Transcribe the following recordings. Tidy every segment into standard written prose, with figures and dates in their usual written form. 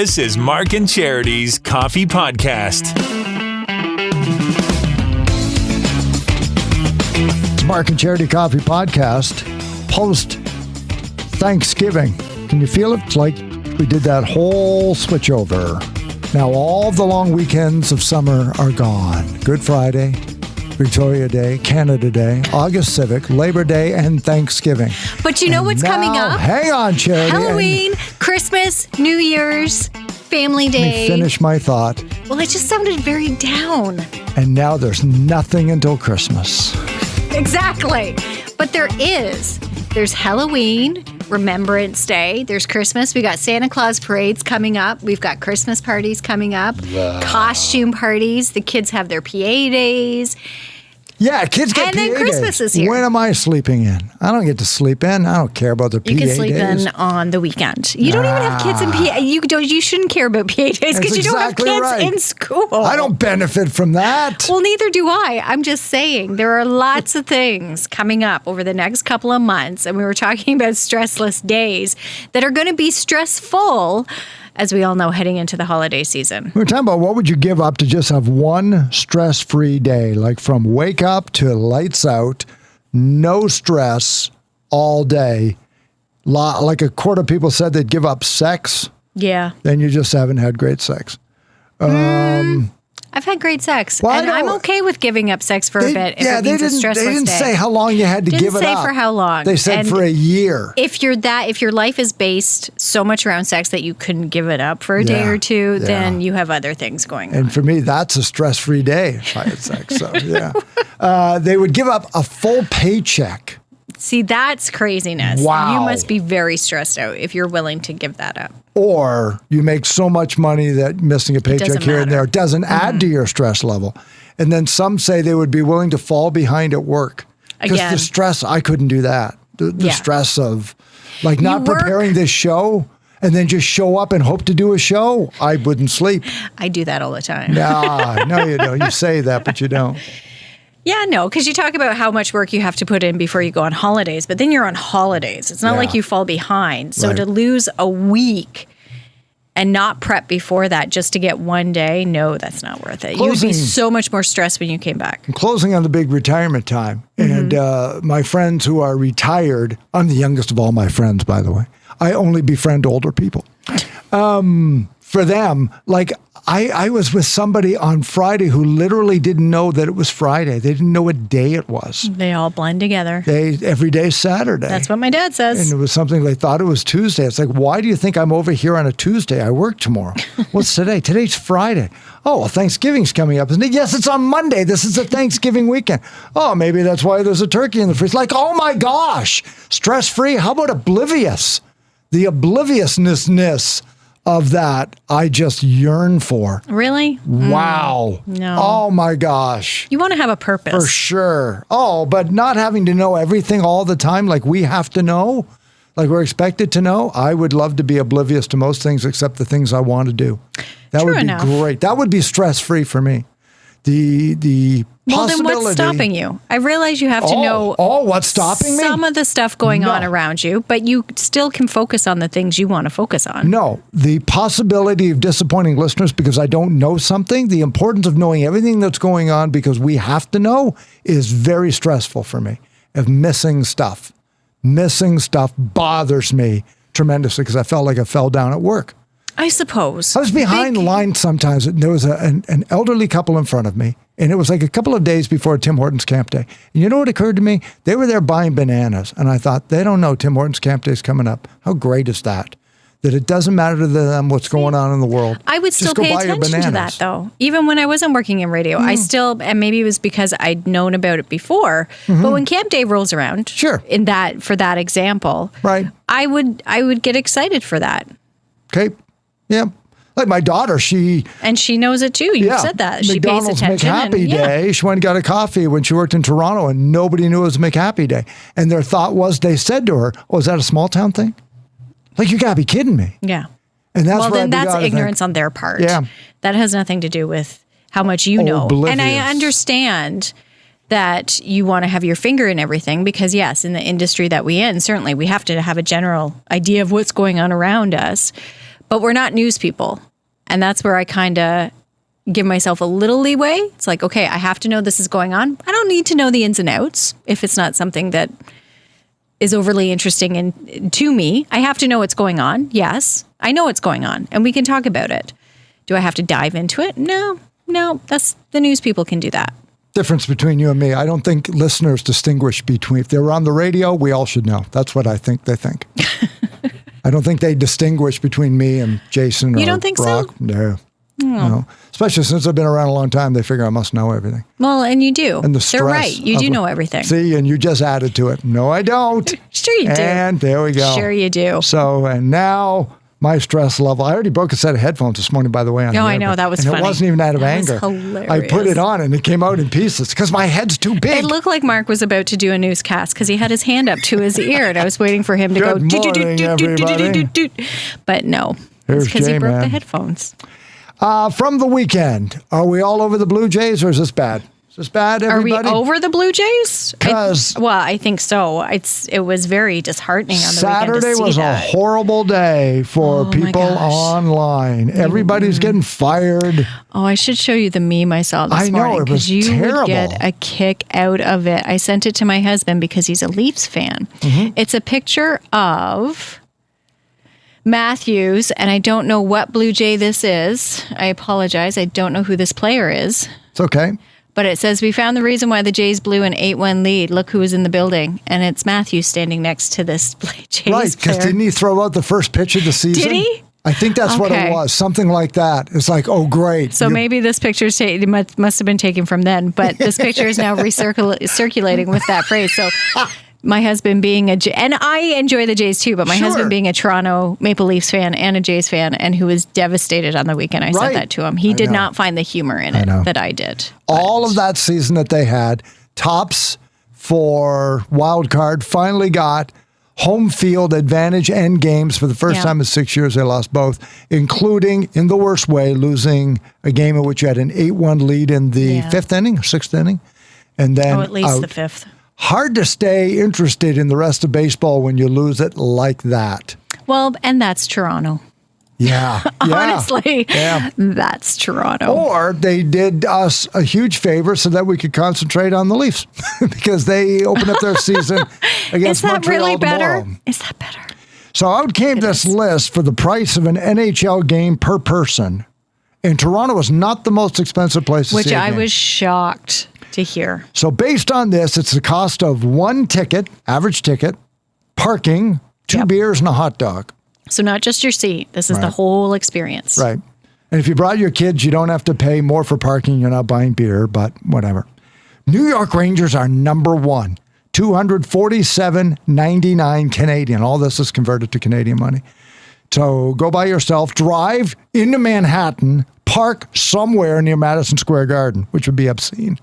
This is Mark and Charity's Coffee Podcast. Mark and Charity Coffee Podcast, post Thanksgiving. Can you feel it? It's like we did that whole switchover. Now all the long weekends of summer are gone. Good Friday, Victoria Day, Canada Day, August Civic, Labor Day, and Thanksgiving. But you know what's coming up? Hang on, Charity. Halloween, Christmas, New Year's, Family Day. Let me finish my thought. Well, it just sounded very down. And now there's nothing until Christmas. Exactly. But there is. There's Halloween, Remembrance Day. There's Christmas. We got Santa Claus parades coming up. We've got Christmas parties coming up. Costume parties. The kids have their PA days. Yeah, kids get And PA then Christmas days. is here. When am I sleeping in? I don't get to sleep in. I don't care about the PA days. You can sleep in on the weekend. You don't even have kids in PA. You shouldn't care about PA days because you don't have kids in school. I don't benefit from that. Well, neither do I. I'm just saying there are lots of things coming up over the next couple of months. And we were talking about stressless days that are going to be stressful, as we all know, heading into the holiday season. We were talking about what would you give up to just have one stress-free day, like from wake up to lights out, no stress all day. Like a quarter of people said they'd give up sex. Yeah. Then you just haven't had great sex. I've had great sex, Well, and I'm okay with giving up sex for a bit if it means a stressless They didn't day. say how long you had to give it up. Didn't say for how long. They said And for a year. If your life is based so much around sex that you couldn't give it up for a day or two, then you have other things going on. And for me, that's a stress-free day if I had sex. So, yeah. They would give up a full paycheck. See, that's craziness. Wow. You must be very stressed out if you're willing to give that up. Or you make so much money that missing a paycheck here and there doesn't add to your stress level. And then some say they would be willing to fall behind at work. Because the stress, I couldn't do that. The stress of like not preparing this show and then just show up and hope to do a show, I wouldn't sleep. I do that all the time. No, you don't. You say that, but you don't. Yeah, no, because you talk about how much work you have to put in before you go on holidays, but then you're on holidays. It's not like you fall behind. So to lose a week and not prep before that just to get one day, no, that's not worth it. You would be so much more stressed when you came back. Closing on the big retirement time. And my friends who are retired, I'm the youngest of all my friends, by the way. I only befriend older people. For them, like I was with somebody on Friday who literally didn't know that it was Friday. They didn't know what day it was. They all blend together. Every day is Saturday. That's what my dad says. And it was something they thought it was Tuesday. It's like, why do you think I'm over here on a Tuesday? I work tomorrow. What's today? Today's Friday. Oh, well, Thanksgiving's coming up, isn't it? Yes, it's on Monday. This is a Thanksgiving weekend. Oh, maybe that's why there's a turkey in the fridge. Like, oh my gosh, stress-free. How about oblivious? The obliviousness of that, I just yearn for. Really? Wow. No. Oh my gosh. You want to have a purpose. For sure. Oh, but not having to know everything all the time like we have to know, like we're expected to know. I would love to be oblivious to most things except the things I want to do. That would be great. That would be stress-free for me. The Well, then what's stopping you? I realize you have to know what's stopping me? Some of the stuff going on around you, but you still can focus on the things you want to focus on. No, the possibility of disappointing listeners because I don't know something, the importance of knowing everything that's going on because we have to know is very stressful for me. Of missing stuff. Missing stuff bothers me tremendously because I felt like I fell down at work. I suppose. I was behind lines sometimes. There was an elderly couple in front of me, and it was like a couple of days before Tim Hortons Camp Day. And you know what occurred to me? They were there buying bananas, and I thought, they don't know Tim Hortons Camp Day is coming up. How great is that? That it doesn't matter to them what's going on in the world. I would still pay attention to that, though. Even when I wasn't working in radio, I still, and maybe it was because I'd known about it before, but when Camp Day rolls around, for that example, right, I would get excited for that. Okay. Yeah. Like my daughter, And she knows it too. You said that. She McDonald's pays attention. McHappy Day. She went and got a coffee when she worked in Toronto and nobody knew it was McHappy Day. And their thought was, they said to her, oh, is that a small town thing? Like, you gotta be kidding me. Yeah. And that's that's ignorance on their part. Yeah. That has nothing to do with how much you know. Oblivious. And I understand that you want to have your finger in everything because, yes, in the industry that we in, certainly we have to have a general idea of what's going on around us. But we're not news people. And that's where I kind of give myself a little leeway. It's like, okay, I have to know this is going on. I don't need to know the ins and outs if it's not something that is overly interesting to me. I have to know what's going on. Yes, I know what's going on, and we can talk about it. Do I have to dive into it? No, that's the news people can do that. Difference between you and me. I don't think listeners distinguish between, if they were on the radio, we all should know. That's what I think they think. I don't think they distinguish between me and Jason or You don't think Brock. so? No. No. Especially since I've been around a long time, they figure I must know everything. Well, and you do. And the stress. They're right. You do know everything. See, and you just added to it. No, I don't. Sure you do. And there we go. Sure you do. So, and now my stress level. I already broke a set of headphones this morning, by the way. I know. That was and funny. It wasn't even out of That anger. was hilarious. I put it on and it came out in pieces because my head's too big. It looked like Mark was about to do a newscast because he had his hand up to his ear, and I was waiting for him to go. Good morning, everybody. But no, Here's it's because he broke J-Man. the headphones. From the weekend, are we all over the Blue Jays or is this bad? Is this bad, everybody? Are we over the Blue Jays? 'Cause- Well, I think so. It was very disheartening on the Saturday weekend to see was that. a horrible day for Oh, my people gosh. online. Everybody's getting fired. Oh, I should show you the meme I saw this I know, morning it was because you terrible. would get a kick out of it. I sent it to my husband because he's a Leafs fan. Mm-hmm. It's a picture of Matthews, and I don't know what Blue Jay this is. I apologize. I don't know who this player is. It's okay. But it says, we found the reason why the Jays blew an 8-1 lead. Look who was in the building. And it's Matthews standing next to this Jays Right, because player. didn't he throw out the first pitch of the season? Did he? I think that's what it Okay. was. Something like that. It's like, oh, great. So maybe this picture must have been taken from then, but this picture is now circulating with that phrase. So my husband being and I enjoy the Jays too, but my Sure. husband being a Toronto Maple Leafs fan and a Jays fan and who was devastated on the weekend, I Right. said that to him. He did know. not find the humor in it know. that I did. All But- of that season that they had, tops for wild card, finally got home field advantage end games for the first Yeah. time in 6 years. They lost both, including in the worst way, losing a game in which you had an 8-1 lead in the Yeah. fifth inning or sixth inning. And then at least out. the fifth. Hard to stay interested in the rest of baseball when you lose it like that. Well, and that's Toronto. Yeah. Yeah. Honestly, Yeah. that's Toronto. Or they did us a huge favor so that we could concentrate on the Leafs because they opened up their season Is against that Montreal really better? tomorrow. Is that better? So out came this list for the price of an NHL game per person. And Toronto is not the most expensive place to Which see a I game. was shocked to hear. So based on this, it's the cost of one ticket, average ticket, parking, two Yep. beers, and a hot dog. So not just your seat. This is the Right. whole experience. Right. And if you brought your kids, you don't have to pay more for parking. You're not buying beer, but whatever. New York Rangers are number one, $247.99 Canadian. All this is converted to Canadian money. So go by yourself, drive into Manhattan, park somewhere near Madison Square Garden, which would be obscene.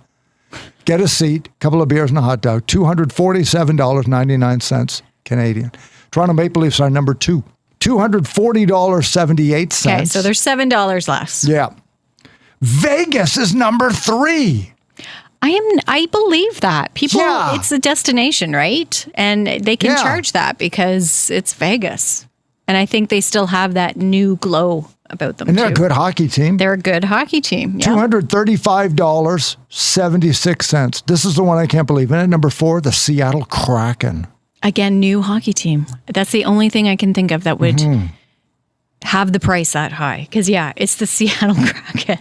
Get a seat, a couple of beers and a hot dog, $247.99 Canadian. Toronto Maple Leafs are number two, $240.78. Okay, so there's $7 less. Yeah. Vegas is number three. I believe that. People, Yeah. it's a destination, right? And they can Yeah. charge that because it's Vegas. And I think they still have that new glow about them And they're too. a good hockey team. They're a good hockey team. Yeah. $235.76. This is the one I can't believe. And at number four, the Seattle Kraken. Again, new hockey team. That's the only thing I can think of that would Mm-hmm. have the price that high. Because, yeah, it's the Seattle Kraken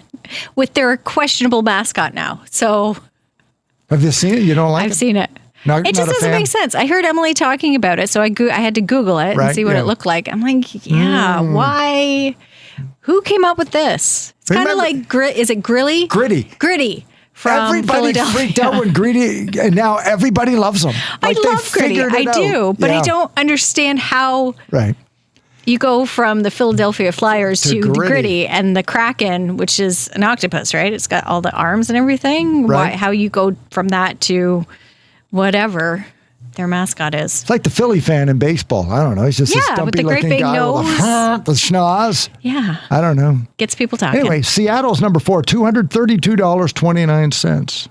with their questionable mascot now. So Have you seen it? You don't like I've it? seen it. Not- It not just a doesn't fan? make sense. I heard Emily talking about it, so I had to Google it Right, and see what yeah. it looked like. I'm like, yeah, why? Who came up with this? It's kind of Remember- like, is it Grilly? Gritty. Gritty from Everybody Philadelphia. freaked out when Greedy, and now everybody loves them. I Like, love they Gritty. figured I it do, out. but I Yeah. don't understand how Right. you go from the Philadelphia Flyers To to the Gritty. Gritty and the Kraken, which is an octopus, right? It's got all the arms and everything. Right. How you go from that to whatever their mascot is. It's like the Philly fan in baseball. I don't know. He's just a Yeah, with stumpy the great looking big guy with nose. the schnoz. Yeah, I don't know. gets people talking. Anyway, Seattle's number four, $232.29.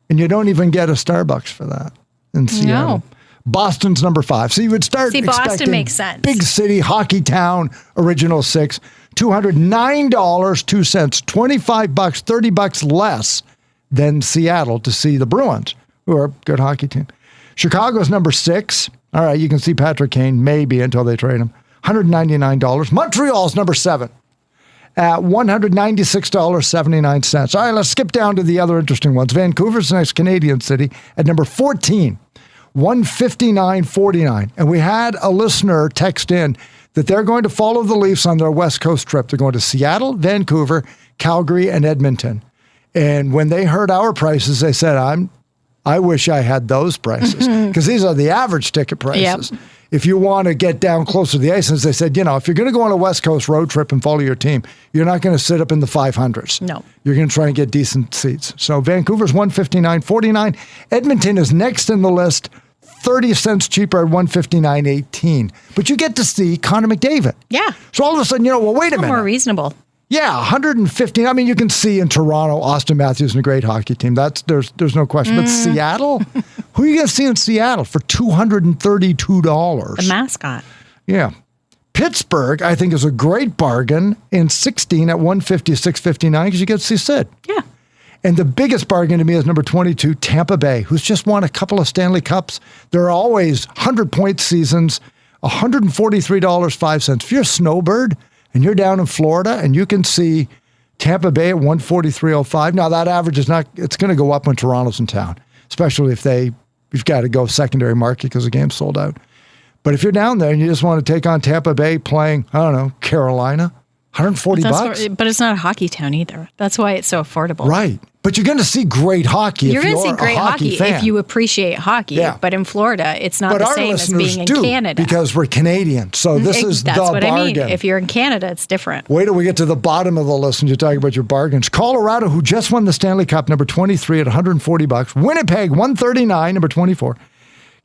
And you don't even get a Starbucks for that in Seattle. Boston's number 5. So you would start Boston expecting makes sense. big city, hockey town, original 6, $209.02, $25, $30 less than Seattle to see the Bruins, who are a good hockey team. Chicago's number 6. All right, you can see Patrick Kane maybe until they trade him. $199. Montreal's number 7 at $196.79. All right, let's skip down to the other interesting ones. Vancouver's the next Canadian city at number 14, $159.49. And we had a listener text in that they're going to follow the Leafs on their West Coast trip. They're going to Seattle, Vancouver, Calgary, and Edmonton. And when they heard our prices, they said, I wish I had those prices, because these are the average ticket prices. Yep. If you want to get down closer to the ice, as they said, if you're going to go on a West Coast road trip and follow your team, you're not going to sit up in the 500s. No. You're going to try and get decent seats. So Vancouver's $159.49. Edmonton is next in the list, 30 cents cheaper at $159.18. But you get to see Connor McDavid. Yeah. So all of a sudden, wait a minute. More reasonable. Yeah, 115. I mean, you can see in Toronto, Austin Matthews and a great hockey team. There's no question. But Seattle, who are you going to see in Seattle for $232? The mascot. Yeah. Pittsburgh, I think, is a great bargain in 16 at $156.59 because you get to see Sid. Yeah. And the biggest bargain to me is number 22, Tampa Bay, who's just won a couple of Stanley Cups. There are always 100-point seasons, $143.05. If you're a snowbird and you're down in Florida and you can see Tampa Bay at $143.05. Now that average is it's going to go up when Toronto's in town, especially if you've got to go secondary market because the game's sold out. But if you're down there and you just want to take on Tampa Bay playing, I don't know, Carolina, $140. But it's not a hockey town either. That's why it's so affordable. Right. But you're going to see great hockey You're going to see great hockey fan. if you appreciate hockey. Yeah. But in Florida, it's not the same as being in Canada. Because we're Canadian. So this is the bargain. That's what I mean. If you're in Canada, it's different. Wait till we get to the bottom of the list and you talk about your bargains. Colorado, who just won the Stanley Cup, number 23 at $140. Winnipeg, $139, number 24.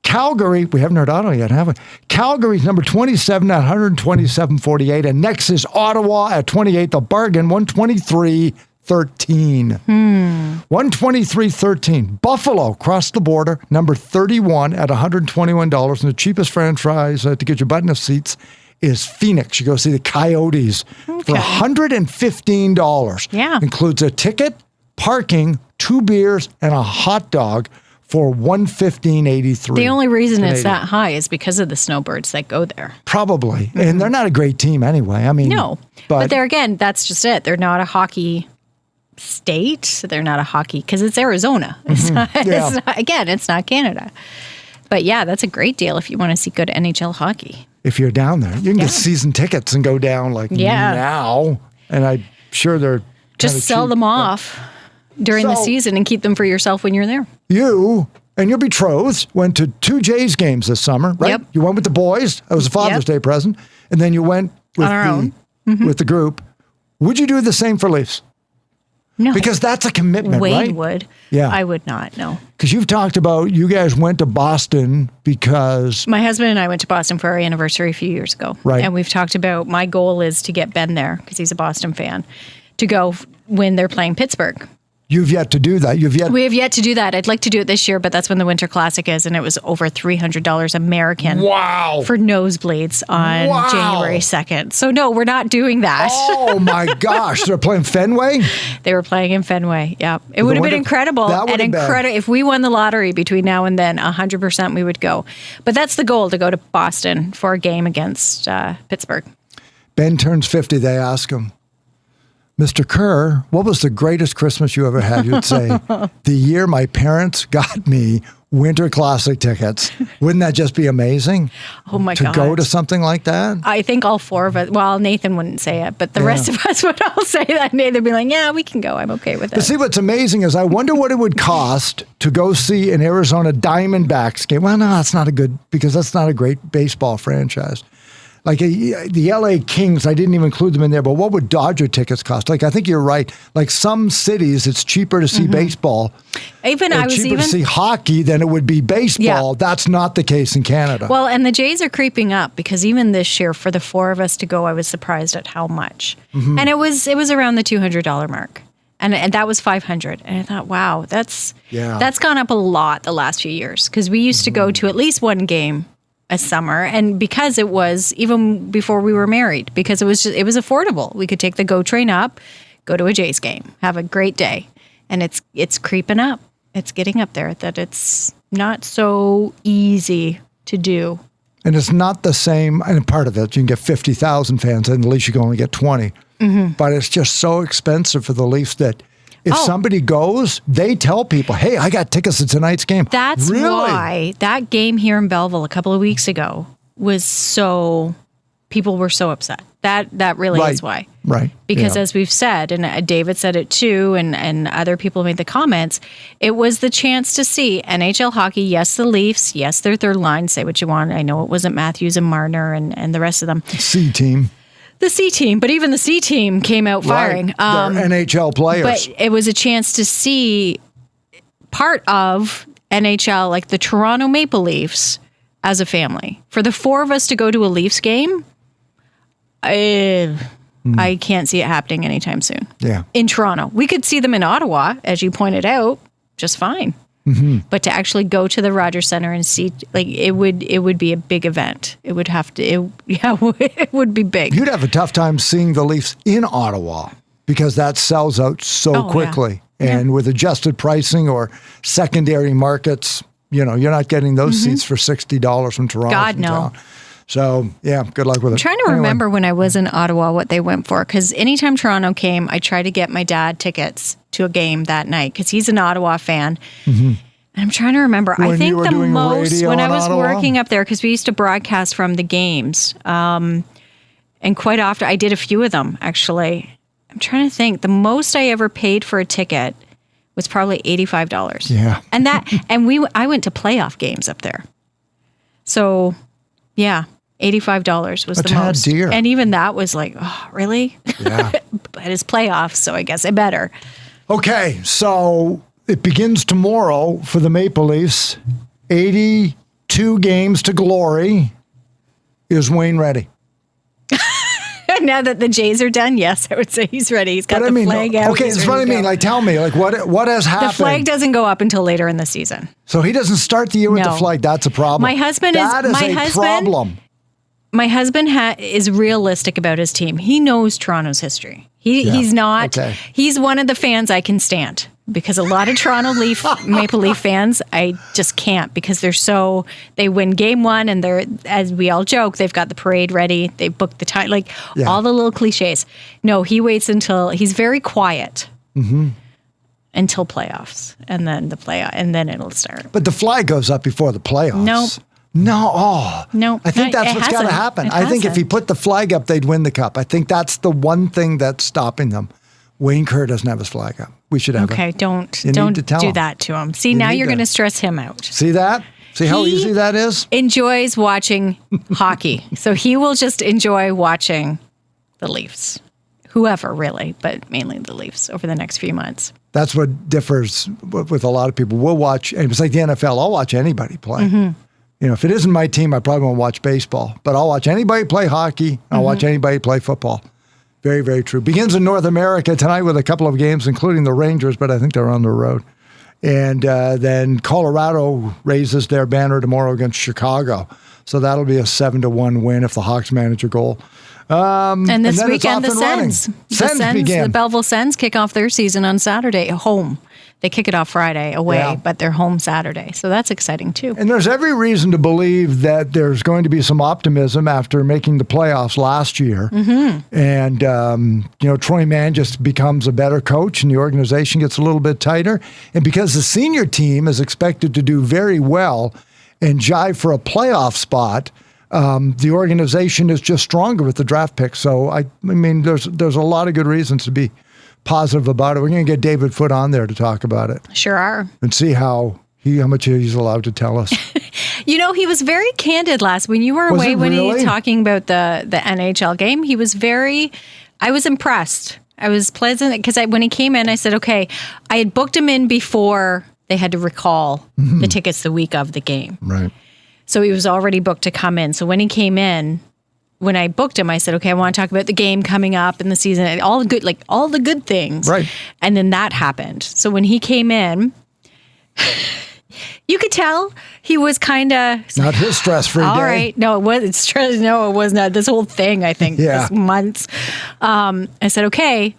Calgary, we haven't heard Ottawa yet, have we? Calgary's number 27 at $127.48. And next is Ottawa at 28, the bargain, $123.13. $123.13. Buffalo crossed the border, number 31 at $121. And the cheapest franchise to get your button of seats is Phoenix. You go see the Coyotes for $115. Yeah. Includes a ticket, parking, 2 beers, and a hot dog for $115.83. The only reason it's that high is because of the snowbirds that go there. Probably. And they're not a great team anyway. I mean, no. But there again, that's just it. They're not a hockey state. They're not a hockey because it's Arizona. It's not, it's not Canada. But yeah, that's a great deal if you want to see good NHL hockey. If you're down there, you can get season tickets and go down now. And I'm sure they're just sell them off during the season and keep them for yourself when you're there. You and your betrothed went to 2 Jays games this summer, right? Yep. You went with the boys. That was a Father's Day present. And then you went with with the group. Would you do the same for Leafs? No. Because that's a commitment, Wayne right? would. Yeah. I would not, no. Because you've talked about you guys went to Boston because... My husband and I went to Boston for our anniversary a few years ago. Right. And we've talked about my goal is to get Ben there, because he's a Boston fan, to go when they're playing Pittsburgh. You've yet to do that. We have yet to do that. I'd like to do it this year, but that's when the Winter Classic is, and it was over $300 American. Wow. For nosebleeds on January 2nd. So no, we're not doing that. Oh my gosh. They're playing Fenway? They were playing in Fenway, yeah. It would have been incredible. If we won the lottery between now and then, 100% we would go. But that's the goal, to go to Boston for a game against Pittsburgh. Ben turns 50, they ask him, Mr. Kerr, what was the greatest Christmas you ever had? You'd say, the year my parents got me Winter Classic tickets. Wouldn't that just be amazing? Oh my God. To go to something like that? I think all 4 of us, well, Nathan wouldn't say it, but the rest of us would all say that. Nathan would be like, yeah, we can go. I'm okay with it. But see, what's amazing is I wonder what it would cost to go see an Arizona Diamondbacks game. Well, no, that's not because that's not a great baseball franchise. Like the LA Kings, I didn't even include them in there, but what would Dodger tickets cost? Like, I think you're right. Like some cities, it's cheaper to see baseball. Cheaper to see hockey than it would be baseball. Yeah. That's not the case in Canada. Well, and the Jays are creeping up, because even this year, for the 4 of us to go, I was surprised at how much. And it was around the $200 mark. And that was 500. And I thought, wow, that's gone up a lot the last few years, because we used to go to at least one game a summer, and because it was even before we were married, because it was affordable. We could take the GO train up, go to a Jays game, have a great day, and it's creeping up. It's getting up there that it's not so easy to do. And it's not the same, and part of it, you can get 50,000 fans, and at least you can only get 20. Mm-hmm. But it's just so expensive for the Leafs that if somebody goes, they tell people, hey, I got tickets to tonight's game. That's why that game here in Belleville a couple of weeks ago people were so upset. That really is why. Right. Because as we've said, and David said it too, and other people made the comments, it was the chance to see NHL hockey. Yes, the Leafs. Yes, their third line. Say what you want. I know it wasn't Matthews and Marner and the rest of them. C team. The C team, but even the C team came out firing. Right. They're NHL players. But it was a chance to see part of NHL, like the Toronto Maple Leafs, as a family. For the four of us to go to a Leafs game, I can't see it happening anytime soon. Yeah. In Toronto. We could see them in Ottawa, as you pointed out, just fine. Mm-hmm. But to actually go to the Rogers Centre and see, like, it would be a big event. It would have to, it would be big. You'd have a tough time seeing the Leafs in Ottawa because that sells out so quickly. Yeah. And with adjusted pricing or secondary markets, you're not getting those seats for $60 from Toronto. God, no. Town. So, good luck with it. I'm trying to remember when I was in Ottawa what they went for, because anytime Toronto came, I tried to get my dad tickets to a game that night, because he's an Ottawa fan. Mm-hmm. And I'm trying to remember. I think the most, when I was working up there, because we used to broadcast from the games, and quite often, I did a few of them, actually. I'm trying to think. The most I ever paid for a ticket was probably $85. Yeah. And I went to playoff games up there. So, yeah. $85 was the most. Dear. And even that was like, oh, really? Yeah. But it's playoffs, so I guess I better. Okay, so it begins tomorrow for the Maple Leafs. 82 games to glory. Is Wayne ready? Now that the Jays are done, yes, I would say he's ready. He's got the flag out. Okay, that's what I mean. Like, tell me, like, what has happened? The flag doesn't go up until later in the season. So he doesn't start the year with the flag. That's a problem. My husband problem. My husband is realistic about his team. He knows Toronto's history. He's not. Okay. He's one of the fans I can stand, because a lot of Toronto Maple Leaf fans, I just can't, because they win game one and they're, as we all joke, they've got the parade ready. They booked the time, all the little cliches. No, he waits until he's very quiet. Mm-hmm. Until playoffs, and then it'll start. But the flag goes up before the playoffs. Nope. No. I think that's what's got to happen. I think if he put the flag up, they'd win the cup. I think that's the one thing that's stopping them. Wayne Kerr doesn't have his flag up. We should have it. Okay, don't do that to him. See, now you're going to stress him out. See that? See how easy that is? Enjoys watching hockey. So he will just enjoy watching the Leafs. Whoever, really, but mainly the Leafs over the next few months. That's what differs with a lot of people. We'll watch, and it's like the NFL, I'll watch anybody play. Mm-hmm. If it isn't my team, I probably won't watch baseball. But I'll watch anybody play hockey. I'll watch anybody play football. Very, very true. Begins in North America tonight with a couple of games, including the Rangers, but I think they're on the road. And then Colorado raises their banner tomorrow against Chicago. So that'll be a 7-1 win if the Hawks manage a goal. And this weekend, the Sens. The Belleville Sens kick off their season on Saturday at home. They kick it off Friday away, but they're home Saturday. So that's exciting, too. And there's every reason to believe that there's going to be some optimism after making the playoffs last year. Mm-hmm. And, Troy Mann just becomes a better coach and the organization gets a little bit tighter. And because the senior team is expected to do very well and jive for a playoff spot, the organization is just stronger with the draft pick. So, I mean, there's a lot of good reasons to be positive about it. We're going to get David Foote on there to talk about it. Sure are. And see how much he's allowed to tell us. He was very candid last when you were away when he was talking about the NHL game. He was I was impressed. I was pleasant because when he came in, I said, okay, I had booked him in before they had to recall the tickets the week of the game. Right. So he was already booked to come in. So when he came in, when I booked him, I said, okay, I want to talk about the game coming up in the season, and all the good things. Right. And then that happened. So when he came in, you could tell he was kind of not his stress-free day. All right. No, it wasn't stress. No, it was not. This whole thing, I think, this months. I said, okay,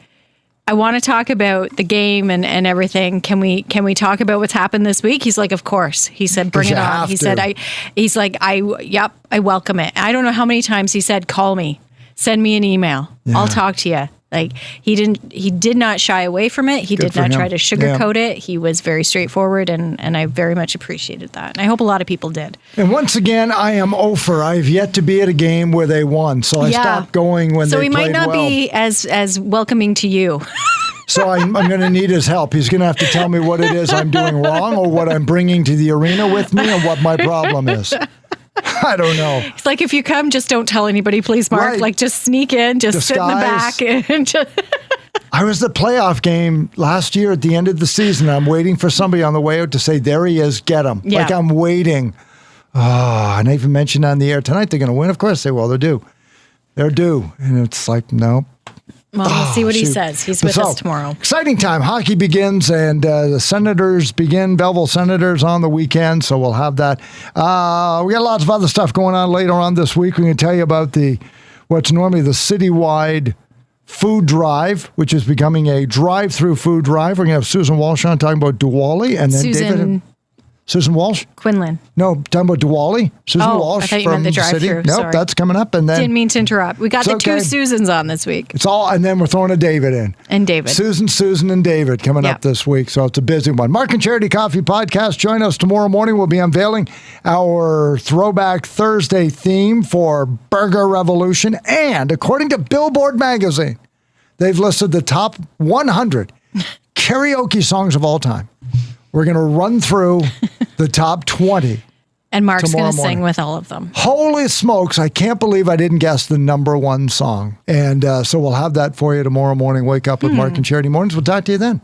I want to talk about the game and everything. Can we talk about what's happened this week? He's like, of course. He said, bring it on. He said, I welcome it. I don't know how many times he said, call me, send me an email. Yeah. I'll talk to you. Like he did not shy away from it. He did not try to sugarcoat it. He was very straightforward, and I very much appreciated that. And I hope a lot of people did. And once again, I am over. I've yet to be at a game where they won, so I stopped going when they played well. So he might not be as welcoming to you. So I'm going to need his help. He's going to have to tell me what it is I'm doing wrong, or what I'm bringing to the arena with me, and what my problem is. I don't know. It's like, if you come, just don't tell anybody, please, Mark. Right. Like, just sneak in, just sit in the back. And I was at the playoff game last year at the end of the season. I'm waiting for somebody on the way out to say, there he is, get him. Yeah. Like, I'm waiting. Oh, and I even mentioned on the air tonight they're going to win. Of course they will. They're due. They're due. And it's like, no. Well, we'll see what he says. He's with us tomorrow. Exciting time. Hockey begins, and the Senators begin. Belleville Senators on the weekend, so we'll have that. We got lots of other stuff going on later on this week. We're going to tell you about what's normally the citywide food drive, which is becoming a drive-through food drive. We're going to have Susan Walsh on talking about Diwali, and then Susan Walsh? Quinlan. No, talking about Diwali. Susan Walsh. I thought you meant the drive-through. Nope, sorry. That's coming up. And then didn't mean to interrupt. We got the two Susans on this week. It's all, and then we're throwing a David in. And David. Susan, and David coming up this week. So it's a busy one. Mark and Charity Coffee Podcast. Join us tomorrow morning. We'll be unveiling our Throwback Thursday theme for Burger Revolution. And according to Billboard magazine, they've listed the top 100 karaoke songs of all time. We're going to run through the top 20. And Mark's going to sing with all of them. Holy smokes, I can't believe I didn't guess the number one song. And so we'll have that for you tomorrow morning. Wake up with Mark and Charity Mornings. We'll talk to you then.